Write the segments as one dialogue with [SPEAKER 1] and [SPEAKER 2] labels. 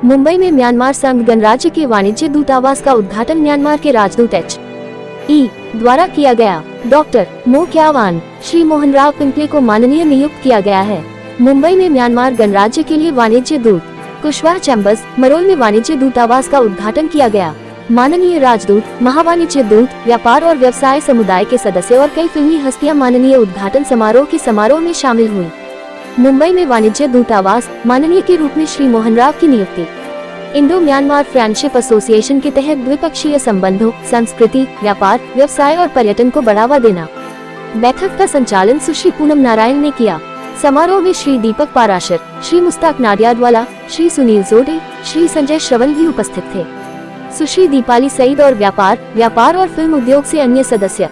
[SPEAKER 1] मुंबई में म्यांमार संघ गणराज्य के वाणिज्य दूतावास का उद्घाटन म्यांमार के राजदूत H.E. द्वारा किया गया। डॉक्टर मो क्यावान श्री मोहन राव पिंपले को माननीय नियुक्त किया गया है। मुंबई में म्यांमार गणराज्य के लिए वाणिज्य दूत कुशवाहा चैम्बर्स मरोल में वाणिज्य दूतावास का उद्घाटन किया गया। माननीय राजदूत, महावाणिज्य दूत, व्यापार और व्यवसाय समुदाय के सदस्य और कई फिल्मी हस्तियां माननीय उद्घाटन समारोह में शामिल हुई। मुंबई में वाणिज्य दूतावास माननीय के रूप में श्री मोहन राव की नियुक्ति। इंडो म्यांमार फ्रेंडशिप एसोसिएशन के तहत द्विपक्षीय संबंधों, संस्कृति, व्यापार, व्यवसाय और पर्यटन को बढ़ावा देना। बैठक का संचालन सुश्री पूनम नारायण ने किया। समारोह में श्री दीपक पाराशर, श्री मुस्ताक नाडियाडवाला, श्री सुनील जोडे, श्री संजय श्रवण भी उपस्थित थे। सुश्री दीपाली सईद और व्यापार और फिल्म उद्योग से अन्य सदस्य।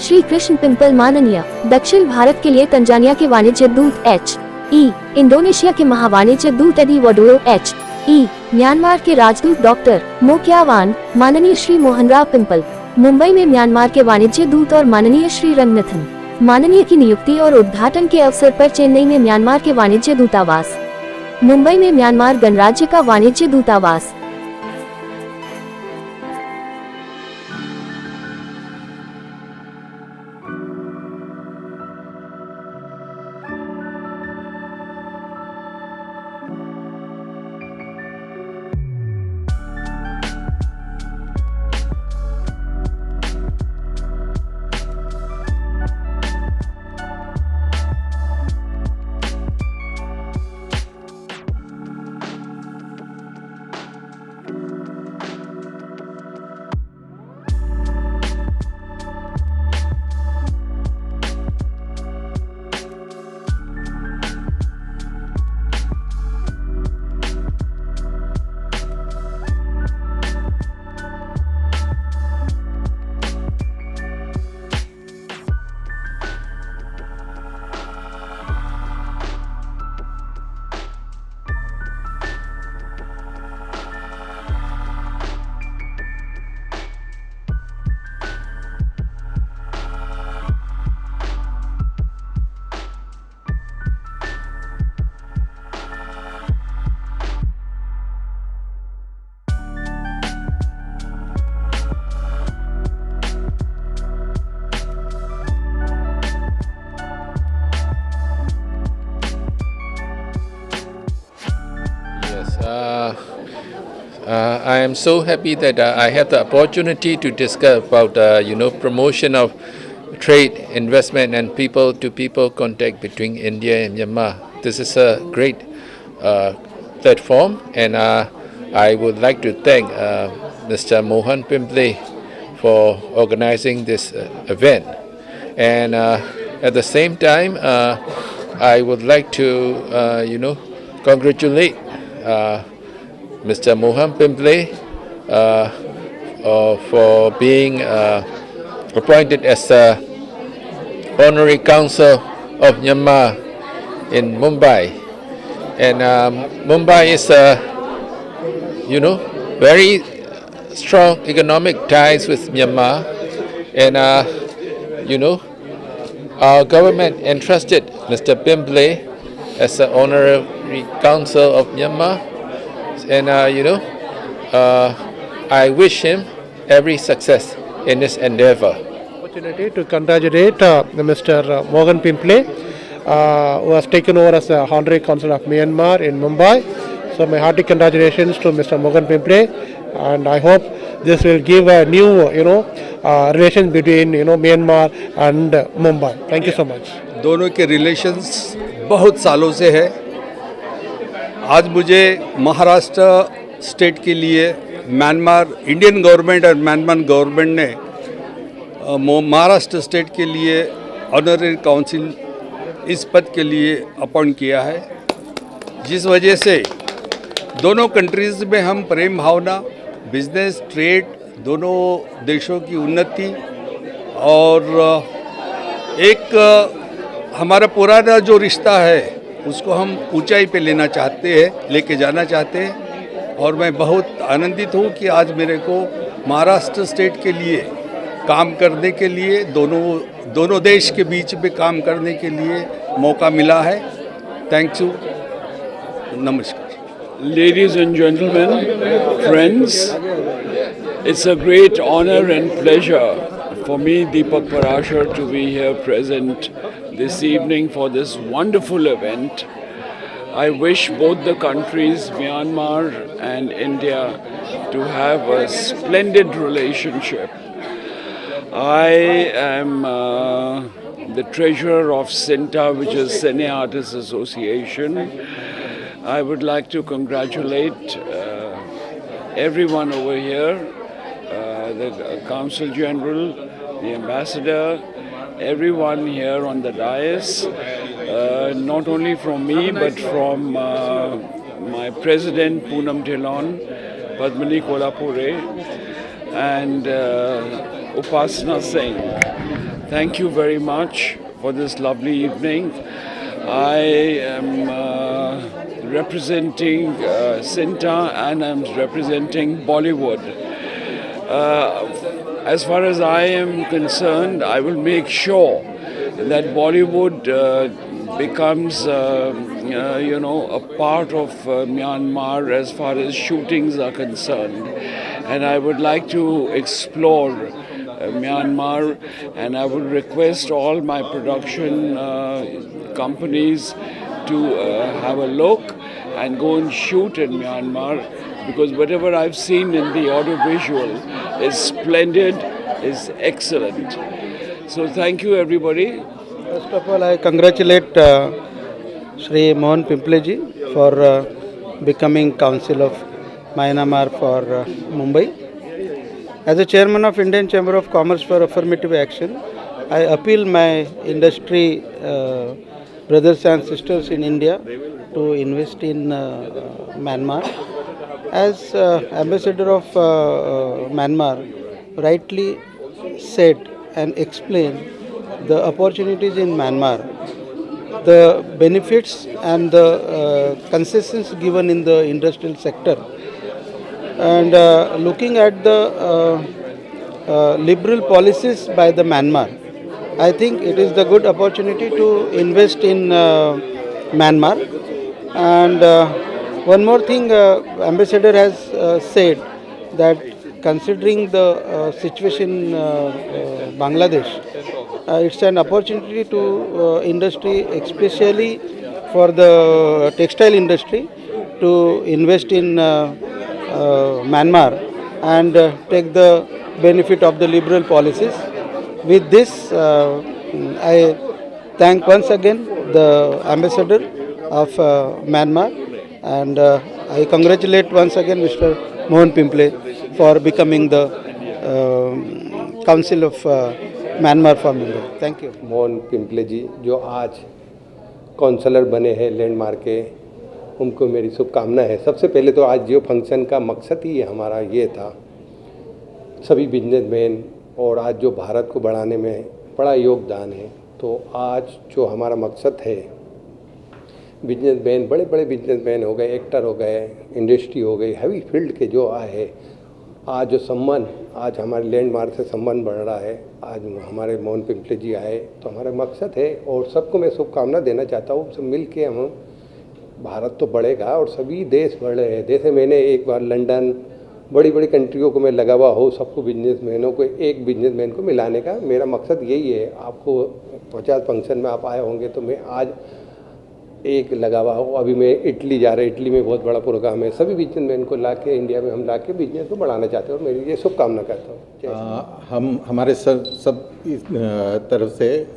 [SPEAKER 1] श्री कृष्ण पिंपल माननीय दक्षिण भारत के लिए तंजानिया के वाणिज्य दूत H.E. इंडोनेशिया के महावाणिज्य दूत एडी वडोयो H.E. म्यांमार के राजदूत डॉक्टर मो क्यावान, माननीय श्री मोहन राव पिंपल, मुंबई में म्यांमार के वाणिज्य दूत और माननीय श्री रंगनाथन, माननीय की नियुक्ति और उद्घाटन के अवसर पर चेन्नई में म्यांमार के वाणिज्य दूतावास, मुंबई में म्यांमार गणराज्य का वाणिज्य दूतावास।
[SPEAKER 2] I am so happy that I have the opportunity to discuss about promotion of trade, investment, and people-to-people contact between India and Myanmar. This is a great platform, and I would like to thank Mr. Mohan Pimple for organizing this event. And at the same time, I would like to congratulate Mr. Mohan Pimple for being appointed as the Honorary Consul of Myanmar in Mumbai. And Mumbai is very strong economic ties with Myanmar, and our government entrusted Mr. Pimple as the Honorary Consul of Myanmar. And I wish him every success in his endeavor.
[SPEAKER 3] Opportunity to congratulate Mr. Mohan Pimple, who has taken over as the Honorary Consul of Myanmar in Mumbai. So my hearty congratulations to Mr. Mohan Pimple, and I hope this will give a new relation between Myanmar and Mumbai. Thank you so much.
[SPEAKER 4] दोनों के relations बहुत सालों से है। आज मुझे Maharashtra state के लिए म्यांमार इंडियन गवर्नमेंट और म्यांमार गवर्नमेंट ने महाराष्ट्र स्टेट के लिए ऑनररी काउंसिल इस पद के लिए अपॉइंट किया है, जिस वजह से दोनों कंट्रीज़ में हम प्रेम भावना, बिजनेस, ट्रेड, दोनों देशों की उन्नति और एक हमारा पुराना जो रिश्ता है उसको हम ऊंचाई पे लेके जाना चाहते हैं। और मैं बहुत आनंदित हूँ कि आज मेरे को महाराष्ट्र स्टेट के लिए काम करने के लिए दोनों देश के बीच में काम करने के लिए मौका मिला है। थैंक यू, नमस्कार।
[SPEAKER 5] Ladies and gentlemen, friends, it's a great honor and pleasure for me, Deepak Parashar, to be here present this evening for this wonderful event. I wish both the countries, Myanmar and India, to have a splendid relationship. I am the treasurer of CINTA, which is Cine Artists Association. I would like to congratulate everyone over here, the Consul General, the Ambassador, everyone here on the dais, not only from me but from my President Poonam Dhillon, Padmini Kolhapure, and Upasana Singh. Thank you very much for this lovely evening. I am representing CINTA and I'm representing Bollywood. As far as I am concerned, I will make sure that Bollywood becomes, a part of Myanmar as far as shootings are concerned. And I would like to explore Myanmar, and I would request all my production companies to have a look and go and shoot in Myanmar, because whatever I've seen in the audiovisual is splendid, is excellent. So thank you everybody.
[SPEAKER 6] First of all, I congratulate Shri Mohan Pimple ji for becoming Council of Myanmar for Mumbai. As a chairman of Indian Chamber of Commerce for Affirmative Action, I appeal my industry brothers and sisters in India to invest in Myanmar. As ambassador of Myanmar rightly said and explained the opportunities in Myanmar, the benefits and the concessions given in the industrial sector, and looking at the liberal policies by the Myanmar, I think it is the good opportunity to invest in Myanmar. And one more thing, Ambassador has said that considering the situation in Bangladesh, it's an opportunity to industry, especially for the textile industry, to invest in Myanmar and take the benefit of the liberal policies. With this, I thank once again the Ambassador of Myanmar, and I congratulate once again Mr. Mohan Pimple for becoming the Council of Myanmar for Mumbai. Thank you.
[SPEAKER 7] Mohan Pimple ji जो आज counsellor बने हैं landmark के, उनको मेरी शुभकामना है। सबसे पहले तो आज जो फंक्शन का मकसद ही हमारा ये था, सभी बिजनेसमैन और आज जो भारत को बढ़ाने में बड़ा योगदान है, तो आज जो हमारा मकसद है, बिजनेसमैन, बड़े बड़े बिजनेसमैन हो गए, एक्टर हो गए, इंडस्ट्री हो गई, हैवी फील्ड के जो आए हैं, आज जो सम्मान, आज हमारे लैंडमार्क से सम्मान बढ़ रहा है, आज हमारे मोहन पिंपले जी आए, तो हमारा मकसद है और सबको मैं शुभकामना देना चाहता हूँ। सब मिल के हम, भारत तो बढ़ेगा और सभी देश बढ़ रहे हैं। जैसे मैंने एक बार लंदन, बड़ी बड़ी कंट्रियों को मैं लगा हुआ हो, सबको बिजनेसमैनों को एक बिजनेसमैन को मिलाने का मेरा मकसद यही है। आपको 50 फंक्शन में आप आए होंगे, तो मैं आज एक लगा हुआ हो। अभी मैं इटली जा रहा है, इटली में बहुत बड़ा प्रोग्राम है, सभी बिजनेसमैन को ला के इंडिया में हम ला के बिजनेस को बढ़ाना चाहते हैं और मेरी ये शुभकामना करता हूँ।
[SPEAKER 8] हम हमारे सब तरफ से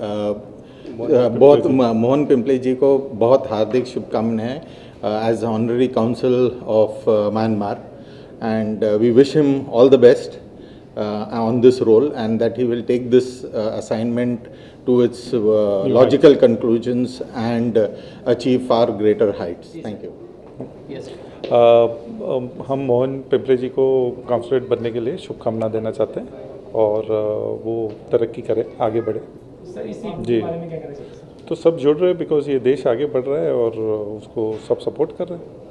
[SPEAKER 8] बहुत मोहन पिंपले जी को बहुत हार्दिक शुभकामनाएं as honorary council of Myanmar, and we wish him all the best on this role, and that he will take this assignment to its logical conclusions and achieve far greater heights. Thank you.
[SPEAKER 9] Yes. हम मोहन पिंपले जी को counsellor बनने के लिए शुभकामना देना चाहते हैं और वो तरक्की करे, आगे बढ़े। जी, तो सब जुड़ रहे हैं बिकॉज ये देश आगे बढ़ रहा है और उसको सब सपोर्ट कर रहे हैं।